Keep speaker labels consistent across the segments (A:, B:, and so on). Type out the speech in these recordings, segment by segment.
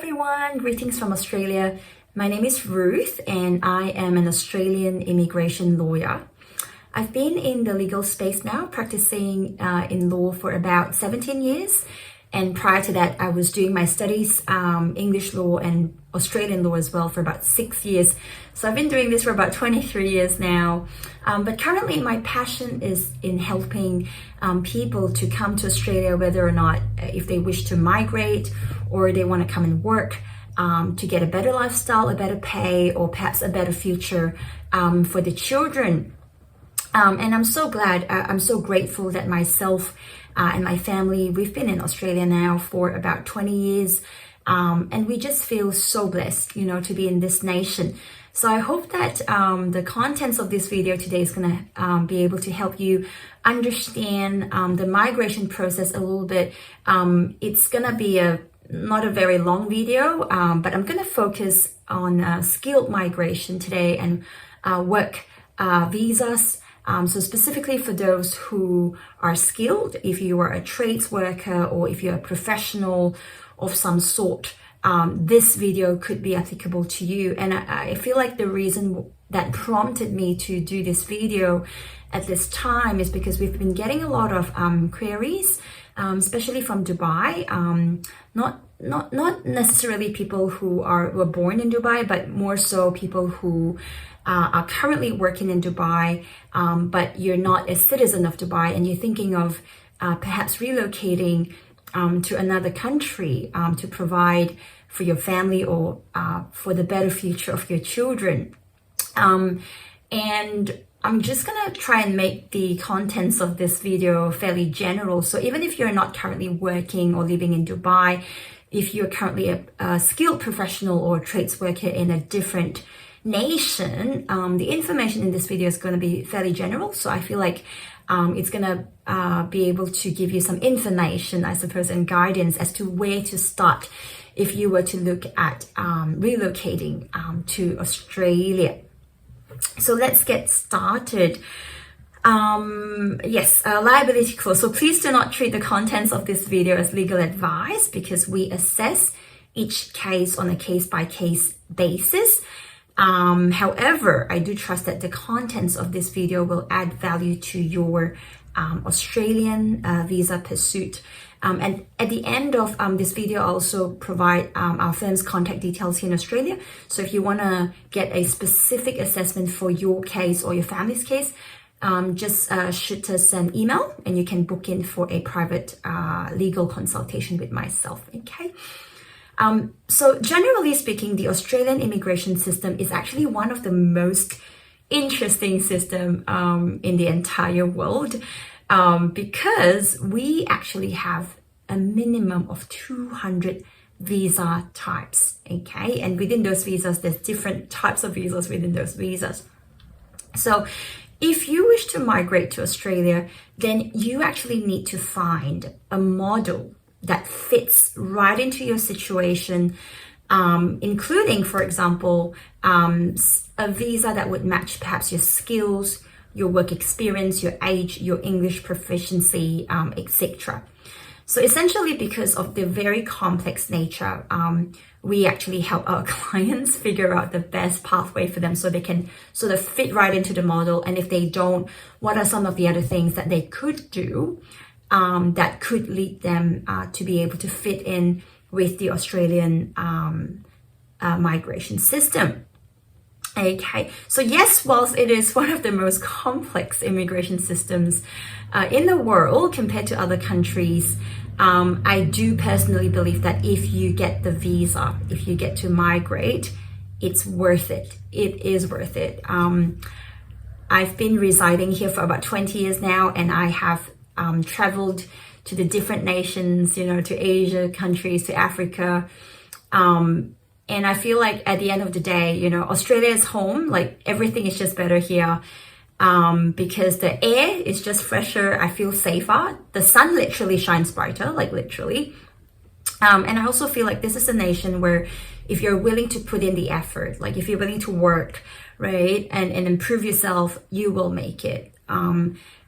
A: everyone, greetings from Australia. My name is Ruth and I am an Australian immigration lawyer. I've been in the legal space now, practicing in law for about 17 years. And prior to that, I was doing my studies, English law and Australian law as well for about 6 years. So I've been doing this for about 23 years now. But currently my passion is in helping people to come to Australia, whether or not if they wish to migrate or they want to come and work to get a better lifestyle, a better pay, or perhaps a better future for the children. And I'm so glad, I'm so grateful that myself and my family, we've been in Australia now for about 20 years. And we just feel so blessed, to be in this nation. So I hope that the contents of this video today is going to be able to help you understand the migration process a little bit. It's going to be not a very long video, but I'm going to focus on skilled migration today and work visas. So specifically for those who are skilled, if you are a trades worker or if you're a professional of some sort, this video could be applicable to you. And I feel like the reason that prompted me to do this video at this time is because we've been getting a lot of queries, especially from Dubai. Not necessarily people who were born in Dubai, but more so people who are currently working in Dubai, but you're not a citizen of Dubai and you're thinking of perhaps relocating to another country to provide for your family or for the better future of your children. And I'm just gonna try and make the contents of this video fairly general. So even if you're not currently working or living in Dubai, if you're currently a skilled professional or trades worker in a different nation, the information in this video is going to be fairly general. So I feel like it's going to be able to give you some information, I suppose, and guidance as to where to start if you were to look at relocating to Australia. So let's get started. Liability clause. So please do not treat the contents of this video as legal advice because we assess each case on a case-by-case basis. However, I do trust that the contents of this video will add value to your Australian visa pursuit. And at the end of this video, I'll also provide our firm's contact details here in Australia. So if you want to get a specific assessment for your case or your family's case, just shoot us an email and you can book in for a private legal consultation with myself, okay? So generally speaking, the Australian immigration system is actually one of the most interesting system in the entire world because we actually have a minimum of 200 visa types, okay? And within those visas, there's different types of visas within those visas. So if you wish to migrate to Australia, then you actually need to find a model that fits right into your situation, including, for example, a visa that would match perhaps your skills, your work experience, your age, your English proficiency, etc. So essentially, because of the very complex nature, we actually help our clients figure out the best pathway for them so they can sort of fit right into the model. And if they don't, what are some of the other things that they could do that could lead them to be able to fit in with the Australian migration system. Okay, so yes, whilst it is one of the most complex immigration systems in the world compared to other countries, I do personally believe that if you get the visa, if you get to migrate, it's worth it. It is worth it. I've been residing here for about 20 years now, and I have traveled to the different nations, to Asia countries, to Africa. And I feel like at the end of the day, Australia is home. Like everything is just better here because the air is just fresher. I feel safer. The sun literally shines brighter, like literally. And I also feel like this is a nation where if you're willing to put in the effort, like if you're willing to work, right, and improve yourself, you will make it.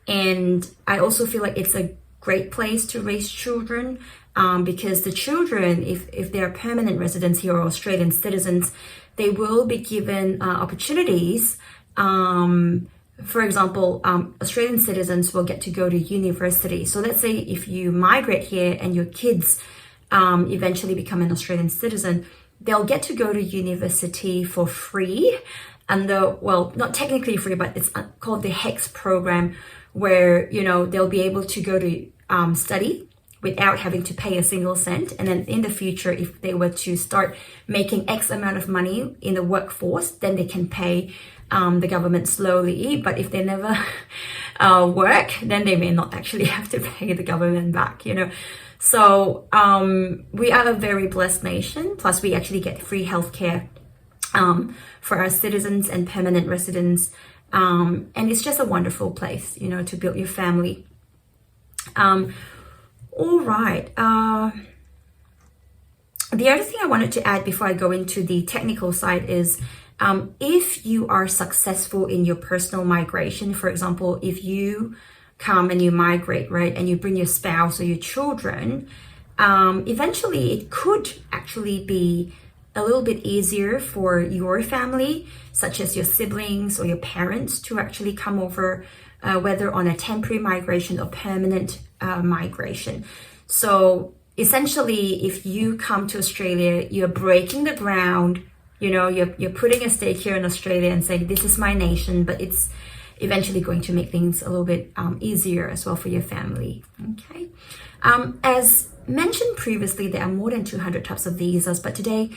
A: And I also feel like it's a great place to raise children. because the children, if they're permanent residents here or Australian citizens, they will be given opportunities. For example, Australian citizens will get to go to university. So let's say if you migrate here and your kids eventually become an Australian citizen, they'll get to go to university for free. And well, not technically free, but it's called the HEX program, where, you know, they'll be able to go to study without having to pay a single cent. And then in the future, if they were to start making X amount of money in the workforce, then they can pay the government slowly. But if they never work, then they may not actually have to pay the government back, you know. So we are a very blessed nation. Plus, we actually get free healthcare for our citizens and permanent residents. And it's just a wonderful place, you know, to build your family. All right. The other thing I wanted to add before I go into the technical side is if you are successful in your personal migration, for example, if you come and you migrate, right, and you bring your spouse or your children, eventually it could actually be a little bit easier for your family, such as your siblings or your parents, to actually come over, whether on a temporary migration or permanent migration. So essentially, if you come to Australia, you're breaking the ground, you know, you're putting a stake here in Australia and saying, this is my nation, but it's eventually going to make things a little bit easier as well for your family. Okay. As mentioned previously, there are more than 200 types of visas, but today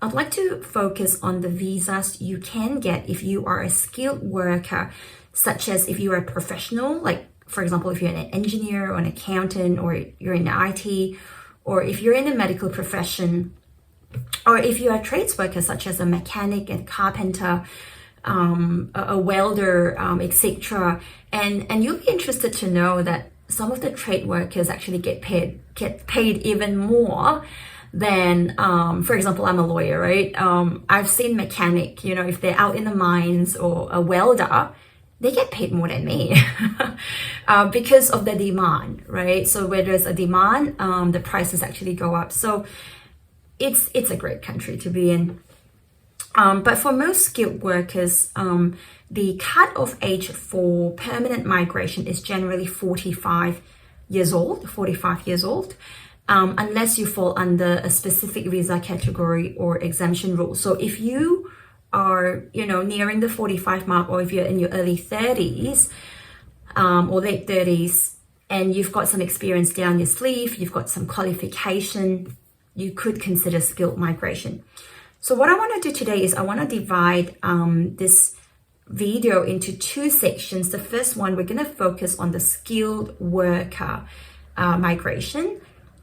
A: I'd like to focus on the visas you can get if you are a skilled worker, such as if you are a professional, like for example, if you're an engineer or an accountant, or you're in IT, or if you're in the medical profession, or if you're a trades worker, such as a mechanic and carpenter, a welder, etc. And you'll be interested to know that some of the trade workers actually get paid even more than, for example, I'm a lawyer, right? I've seen mechanic, you know, if they're out in the mines, or a welder, they get paid more than me because of the demand, right? So where there's a demand, the prices actually go up. So it's a great country to be in. But for most skilled workers, the cut-off age for permanent migration is generally 45 years old, unless you fall under a specific visa category or exemption rule. So if you are, you know, nearing the 45 mark, or if you're in your early 30s or late 30s, and you've got some experience down your sleeve, you've got some qualification, you could consider skilled migration. So what I want to do today is I want to divide this video into two sections. The first one, we're going to focus on the skilled worker migration.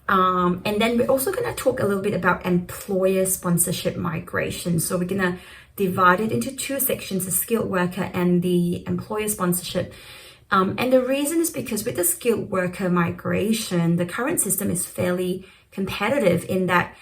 A: And then we're also going to talk a little bit about employer sponsorship migration. So we're going to divide it into two sections, the skilled worker and the employer sponsorship. And the reason is because with the skilled worker migration, the current system is fairly competitive in that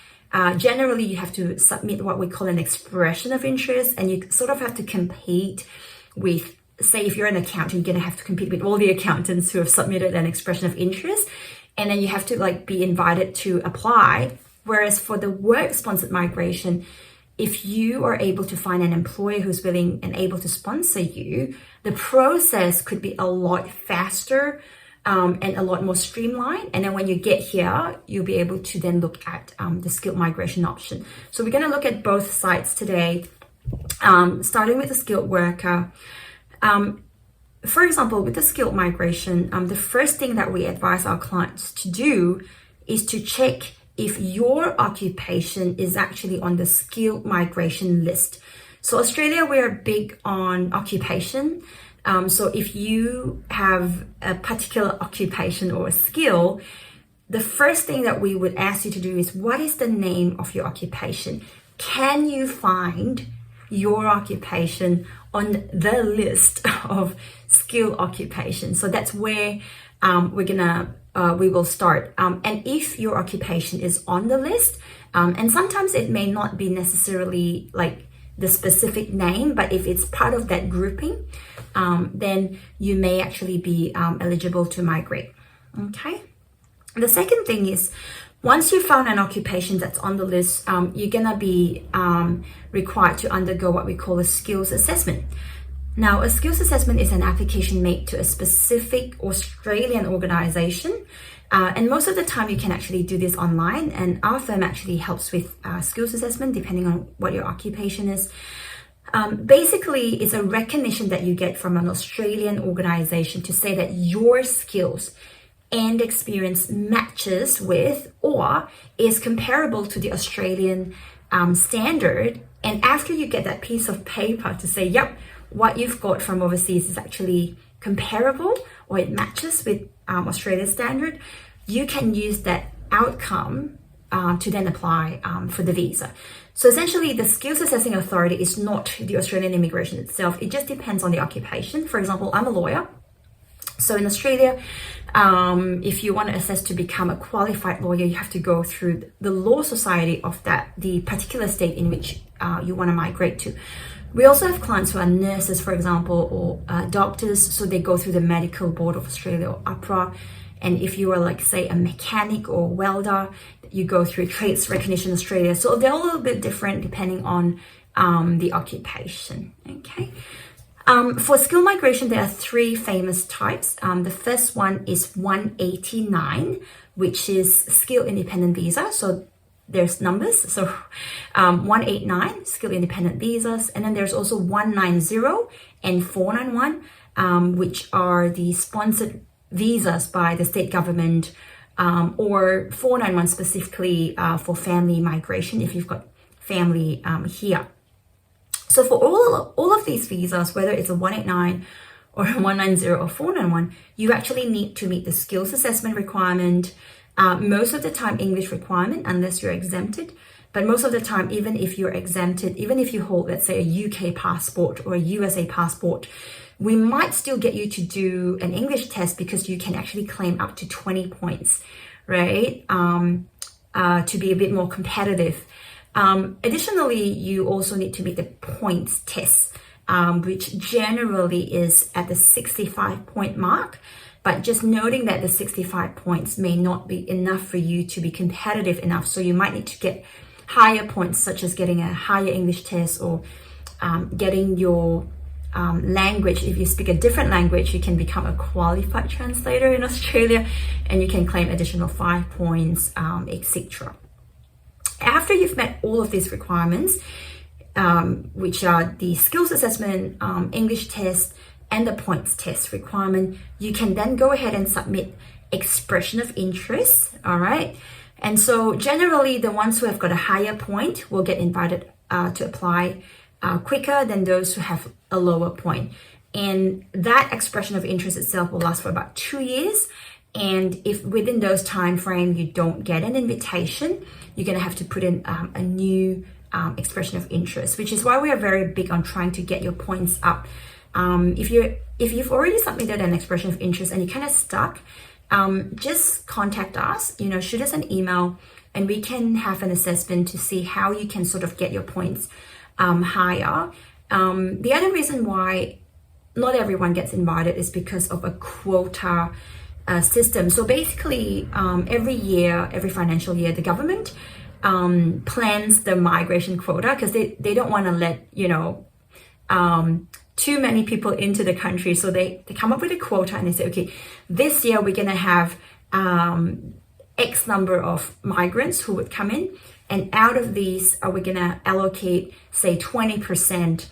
A: generally you have to submit what we call an expression of interest, and you sort of have to compete with, say, if you're an accountant, you're going to have to compete with all the accountants who have submitted an expression of interest, and then you have to like be invited to apply. Whereas for the work sponsored migration, if you are able to find an employer who's willing and able to sponsor you, the process could be a lot faster and a lot more streamlined. And then when you get here, you'll be able to then look at the skilled migration option. So we're going to look at both sides today, starting with the skilled worker. For example, with the skilled migration, the first thing that we advise our clients to do is to check if your occupation is actually on the skilled migration list. So Australia, we're big on occupation. So if you have a particular occupation or a skill, the first thing that we would ask you to do is, what is the name of your occupation? Can you find your occupation on the list of skill occupations? So that's where we will start. And if your occupation is on the list, and sometimes it may not be necessarily like the specific name, but if it's part of that grouping, then you may actually be eligible to migrate. Okay. The second thing is, Once you found an occupation that's on the list, you're gonna be required to undergo what we call a skills assessment. Now, a skills assessment is an application made to a specific Australian organization. And most of the time you can actually do this online, and our firm actually helps with skills assessment depending on what your occupation is. Basically, it's a recognition that you get from an Australian organization to say that your skills and experience matches with or is comparable to the Australian standard. And after you get that piece of paper to say, yep, what you've got from overseas is actually comparable or it matches with Australia's standard, you can use that outcome to then apply for the visa. So essentially, the skills assessing authority is not the Australian immigration itself. It just depends on the occupation. For example, I'm a lawyer. So in Australia, if you want to assess to become a qualified lawyer, you have to go through the law society of the particular state in which you want to migrate to. We also have clients who are nurses, for example, or doctors. So they go through the Medical Board of Australia or APRA. And if you are like, say, a mechanic or welder, you go through Trades Recognition Australia. So they're all a little bit different depending on the occupation, okay? For skill migration, there are three famous types. The first one is 189, which is skill independent visa. So there's numbers. So 189, skill independent visas. And then there's also 190 and 491, which are the sponsored visas by the state government, or 491 specifically for family migration if you've got family here. So for all of these visas, whether it's a 189 or a 190 or 491, you actually need to meet the skills assessment requirement, most of the time English requirement, unless you're exempted. But most of the time, even if you're exempted, even if you hold, let's say, a UK passport or a USA passport, we might still get you to do an English test because you can actually claim up to 20 points, right? To be a bit more competitive. Additionally, you also need to meet the points test, which generally is at the 65-point mark. But just noting that the 65 points may not be enough for you to be competitive enough. So you might need to get higher points, such as getting a higher English test or getting your language. If you speak a different language, you can become a qualified translator in Australia and you can claim additional 5 points, etc. After you've met all of these requirements, which are the skills assessment, English test, and the points test requirement, you can then go ahead and submit expression of interest, all right? And so generally, the ones who have got a higher point will get invited to apply quicker than those who have a lower point. And that expression of interest itself will last for about 2 years. And if within those time frame you don't get an invitation, you're going to have to put in a new expression of interest, which is why we are very big on trying to get your points up. If you've already submitted an expression of interest and you're kind of stuck, just contact us, shoot us an email, and we can have an assessment to see how you can sort of get your points higher. The other reason why not everyone gets invited is because of a quota system. So basically, every financial year, the government plans the migration quota because they don't want to let, too many people into the country. So they come up with a quota and they say, okay, this year we're going to have X number of migrants who would come in. And out of these, we're going to allocate, say, 20%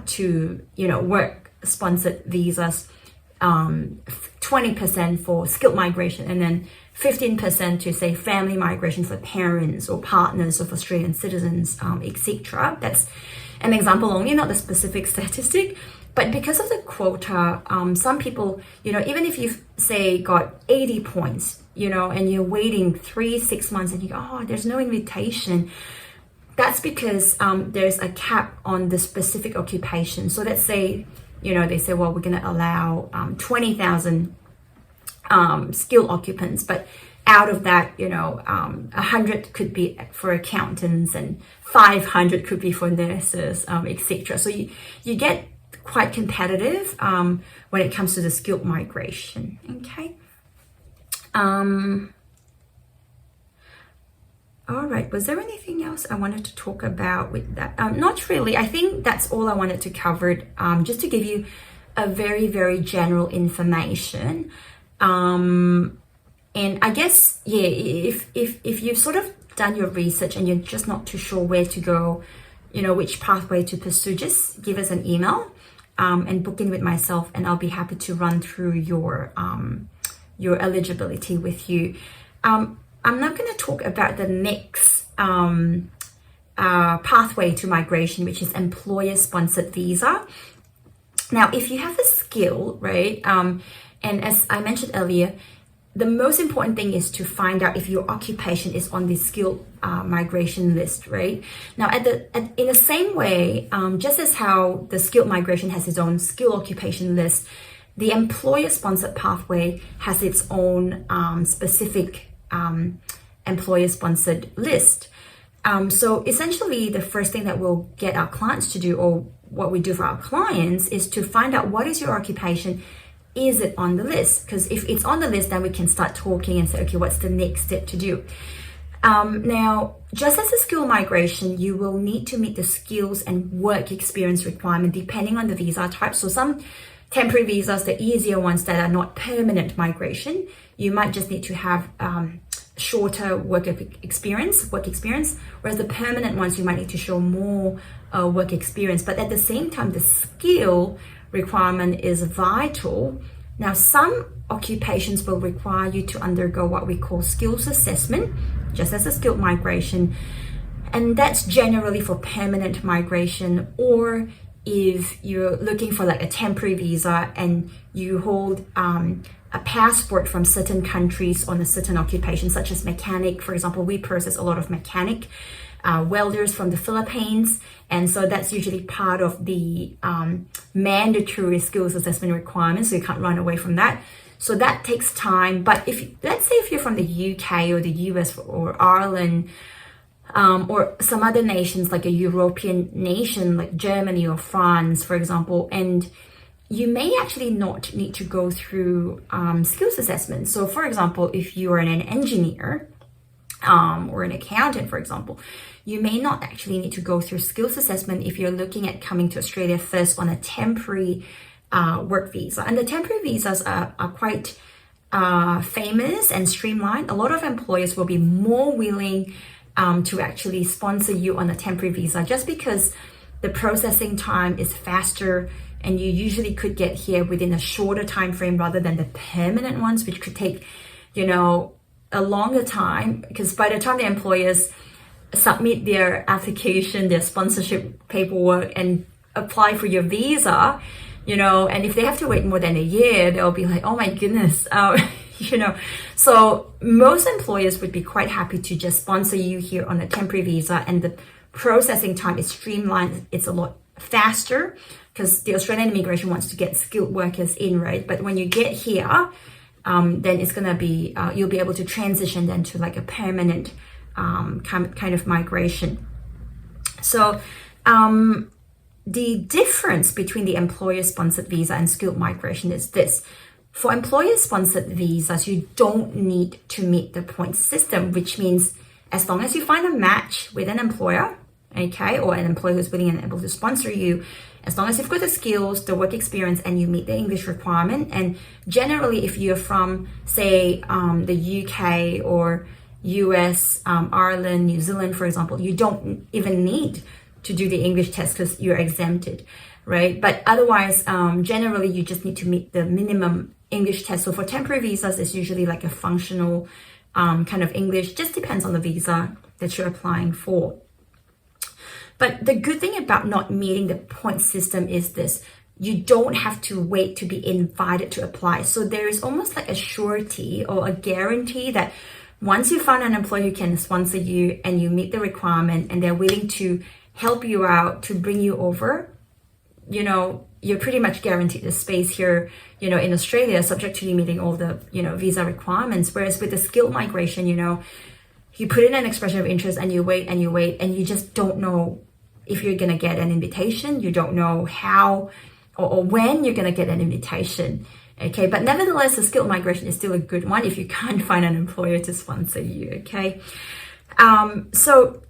A: to, work-sponsored visas, 20% for skilled migration, and then 15% to, say, family migration for parents or partners of Australian citizens, etc. That's an example only, not the specific statistic. But because of the quota, some people, even if you've, say, got 80 points, and you're waiting 3-6 months and you go, oh, there's no invitation. That's because there's a cap on the specific occupation. So let's say, they say, well, we're going to allow 20,000 skilled occupants, but out of that, 100 could be for accountants and 500 could be for nurses, etc. So you get quite competitive when it comes to the skilled migration, okay? All right, was there anything else I wanted to talk about with that? Not really. I think that's all I wanted to cover, just to give you a very, very general information. And I guess, yeah, if you've sort of done your research and you're just not too sure where to go, which pathway to pursue, just give us an email and book in with myself, and I'll be happy to run through your eligibility with you. I'm not going to talk about the next pathway to migration, which is employer-sponsored visa. Now, if you have a skill, right, and as I mentioned earlier, the most important thing is to find out if your occupation is on the skilled migration list, right? Now, in the same way, just as how the skilled migration has its own skill occupation list, the employer-sponsored pathway has its own specific employer-sponsored list. So essentially, the first thing that we'll get our clients to do, or what we do for our clients, is to find out what is your occupation. Is it on the list? Because if it's on the list, then we can start talking and say, okay, what's the next step to do? Now, just as a skill migration, you will need to meet the skills and work experience requirement depending on the visa type. So some temporary visas, the easier ones that are not permanent migration, you might just need to have shorter work experience, whereas the permanent ones, you might need to show more work experience. But at the same time, the skill requirement is vital. Now, some occupations will require you to undergo what we call skills assessment, just as a skilled migration. And that's generally for permanent migration, or if you're looking for like a temporary visa and you hold a passport from certain countries on a certain occupation, such as mechanic. For example, we process a lot of mechanic welders from the Philippines. And so that's usually part of the mandatory skills assessment requirements. So you can't run away from that. So that takes time. But let's say if you're from the UK or the US or Ireland, or some other nations like a European nation like Germany or France, for example, and you may actually not need to go through skills assessment. So for example, if you are an engineer or an accountant, for example, you may not actually need to go through skills assessment if you're looking at coming to Australia first on a temporary work visa. And the temporary visas are quite famous and streamlined. A lot of employers will be more willing to actually sponsor you on a temporary visa, just because the processing time is faster and you usually could get here within a shorter time frame rather than the permanent ones, which could take, a longer time, because by the time the employers submit their application, their sponsorship paperwork and apply for your visa, and if they have to wait more than a year, they'll be like, oh my goodness, So most employers would be quite happy to just sponsor you here on a temporary visa, and the processing time is streamlined. It's a lot faster because the Australian immigration wants to get skilled workers in, right? But when you get here, then it's going to be, you'll be able to transition then to like a permanent kind of migration. So the difference between the employer-sponsored visa and skilled migration is this. For employer-sponsored visas, you don't need to meet the point system, which means as long as you find a match with an employer, okay, or an employer who's willing and able to sponsor you, as long as you've got the skills, the work experience, and you meet the English requirement. And generally, if you're from, say, the UK or US, Ireland, New Zealand, for example, you don't even need to do the English test because you're exempted, right? But otherwise, generally, you just need to meet the minimum English test. So for temporary visas, it's usually like a functional kind of English, just depends on the visa that you're applying for. But the good thing about not meeting the point system is this: you don't have to wait to be invited to apply. So there is almost like a surety or a guarantee that once you find an employer who can sponsor you and you meet the requirement and they're willing to help you out to bring you over, you're pretty much guaranteed a space here, in Australia, subject to you meeting all the, visa requirements. Whereas with the skilled migration, you put in an expression of interest and you wait and you just don't know if you're going to get an invitation. You don't know how or when you're going to get an invitation. Okay, but nevertheless, the skilled migration is still a good one if you can't find an employer to sponsor you. Okay, So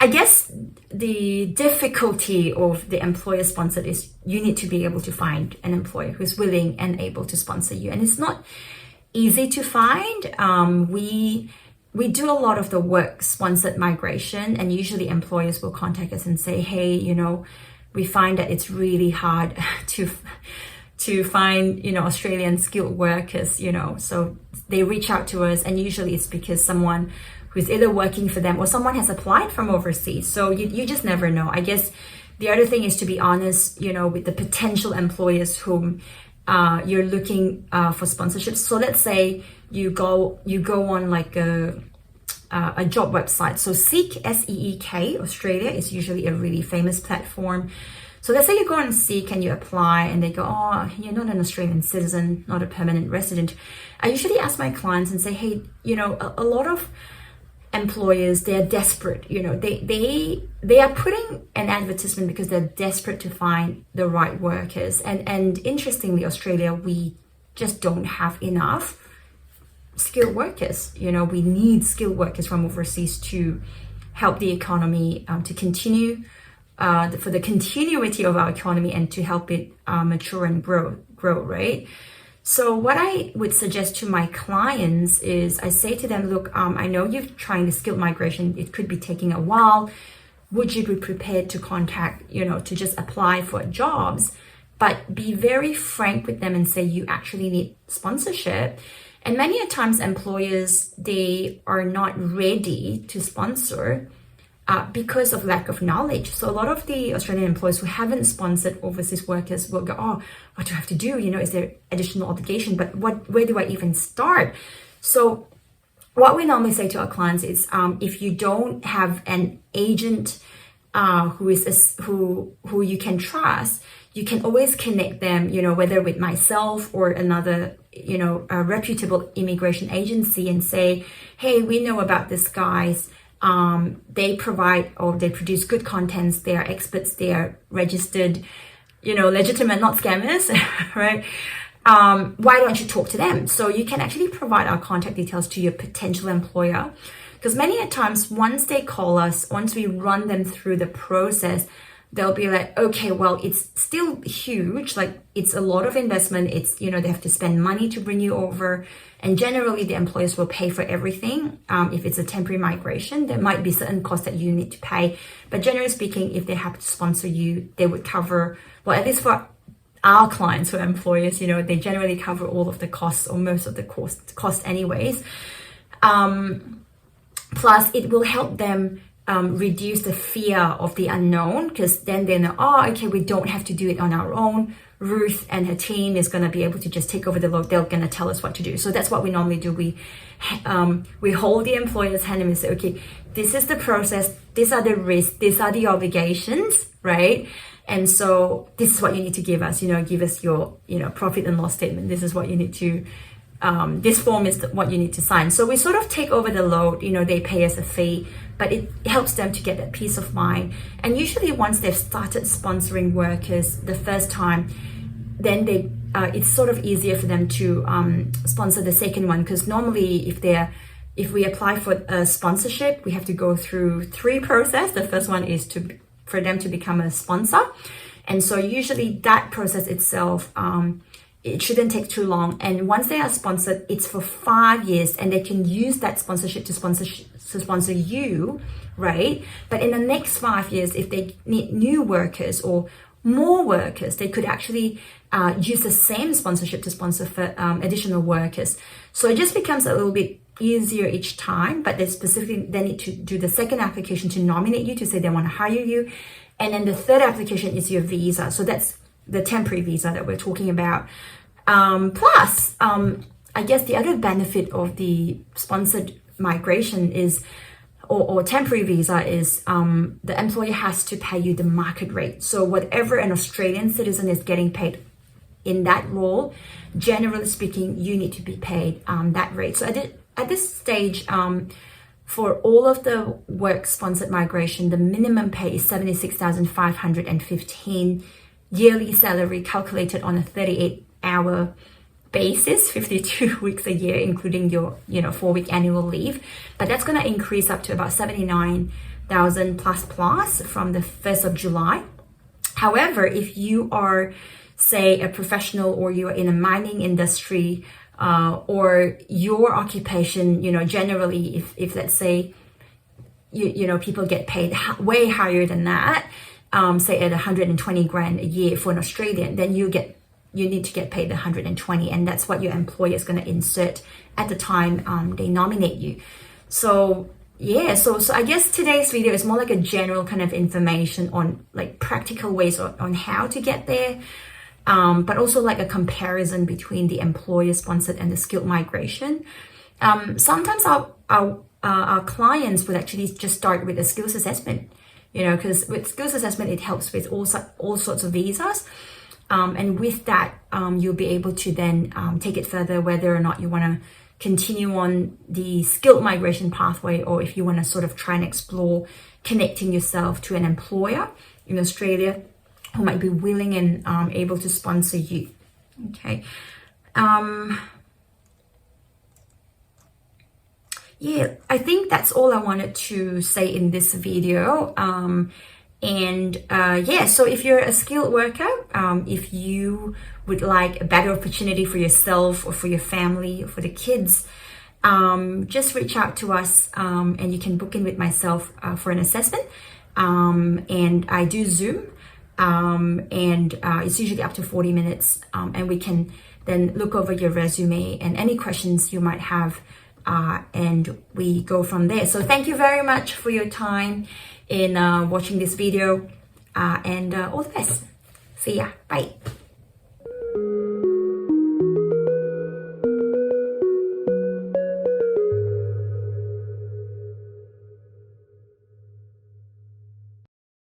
A: I guess the difficulty of the employer sponsored is you need to be able to find an employer who's willing and able to sponsor you. And it's not easy to find. We do a lot of the work sponsored migration, and usually employers will contact us and say, hey, we find that it's really hard to find, Australian skilled workers, so they reach out to us, and usually it's because someone who's either working for them or someone has applied from overseas. So you just never know. I guess the other thing is to be honest, with the potential employers whom you're looking for sponsorships. So let's say you go on like a job website. So Seek, SEEK, Australia is usually a really famous platform. So let's say you go on Seek and you apply, and they go, oh, you're not an Australian citizen, not a permanent resident. I usually ask my clients and say, hey, a lot of employers, they're desperate, they are putting an advertisement because they're desperate to find the right workers. And interestingly, Australia, we just don't have enough skilled workers. We need skilled workers from overseas to help the economy to continue, for the continuity of our economy, and to help it mature and grow, right? So what I would suggest to my clients is I say to them, look, I know you're trying the skilled migration. It could be taking a while. Would you be prepared to contact, to just apply for jobs, but be very frank with them and say you actually need sponsorship. And many a times employers, they are not ready to sponsor because of lack of knowledge. So a lot of the Australian employers who haven't sponsored overseas workers will go, oh, what do I have to do? Is there additional obligation? But where do I even start? So what we normally say to our clients is, if you don't have an agent who you can trust, you can always connect them, whether with myself or another, a reputable immigration agency, and say, hey, we know about this guys. They provide, or they produce good contents. They are experts. They are registered, legitimate, not scammers, right? Why don't you talk to them? So you can actually provide our contact details to your potential employer, because many a times once they call us, once we run them through the process, they'll be like, okay, well, it's still huge. Like, it's a lot of investment. It's, they have to spend money to bring you over. And generally the employers will pay for everything. If it's a temporary migration, there might be certain costs that you need to pay. But generally speaking, if they have to sponsor you, they would cover, well, at least for our clients who are employers, they generally cover all of the costs, or most of the cost anyways. Plus it will help them reduce the fear of the unknown, because then they know, oh, okay, we don't have to do it on our own. Ruth and her team is going to be able to just take over the load. They're going to tell us what to do. So that's what we normally do. We hold the employer's hand and we say, okay, this is the process. These are the risks. These are the obligations, right? And so this is what you need to give us. Give us your, profit and loss statement. This is what you need to. This form is what you need to sign. So we sort of take over the load. They pay us a fee, but it helps them to get that peace of mind. And usually once they've started sponsoring workers the first time, then it's sort of easier for them to sponsor the second one, because normally if we apply for a sponsorship, we have to go through 3 processes. The first one is for them to become a sponsor. And so usually that process itself, it shouldn't take too long. And once they are sponsored, it's for 5 years, and they can use that sponsorship to sponsor you, right? But in the next 5 years, if they need new workers or more workers, they could actually use the same sponsorship to sponsor for additional workers. So it just becomes a little bit easier each time, but they need to do the second application to nominate you, to say they want to hire you. And then the third application is your visa. So that's the temporary visa that we're talking about. Plus, I guess the other benefit of the sponsored migration is, or temporary visa is, the employer has to pay you the market rate. So whatever an Australian citizen is getting paid in that role, generally speaking, you need to be paid that rate. So at this stage, for all of the work sponsored migration, the minimum pay is $76,515 yearly salary calculated on a 38-hour basis, 52 weeks a year, including your 4-week annual leave. But that's going to increase up to about 79,000 plus from the 1st of July. However, if you are, say, a professional, or you're in a mining industry, or your occupation, generally, if let's say, people get paid way higher than that, say at 120 grand a year for an Australian, then you need to get paid the 120, and that's what your employer is going to insert at the time they nominate you. So yeah, so I guess today's video is more like a general kind of information on like practical ways on how to get there, but also like a comparison between the employer-sponsored and the skilled migration. Sometimes our clients would actually just start with a skills assessment, because with skills assessment, it helps with all sorts of visas. And with that, you'll be able to then take it further, whether or not you want to continue on the skilled migration pathway, or if you want to sort of try and explore connecting yourself to an employer in Australia who might be willing and able to sponsor you. Okay. Yeah, I think that's all I wanted to say in this video. So if you're a skilled worker, if you would like a better opportunity for yourself or for your family or for the kids, just reach out to us, and you can book in with myself for an assessment. And I do Zoom, and it's usually up to 40 minutes, and we can then look over your resume and any questions you might have, and we go from there. So thank you very much for your time in watching this video, and all the best. See ya. Bye.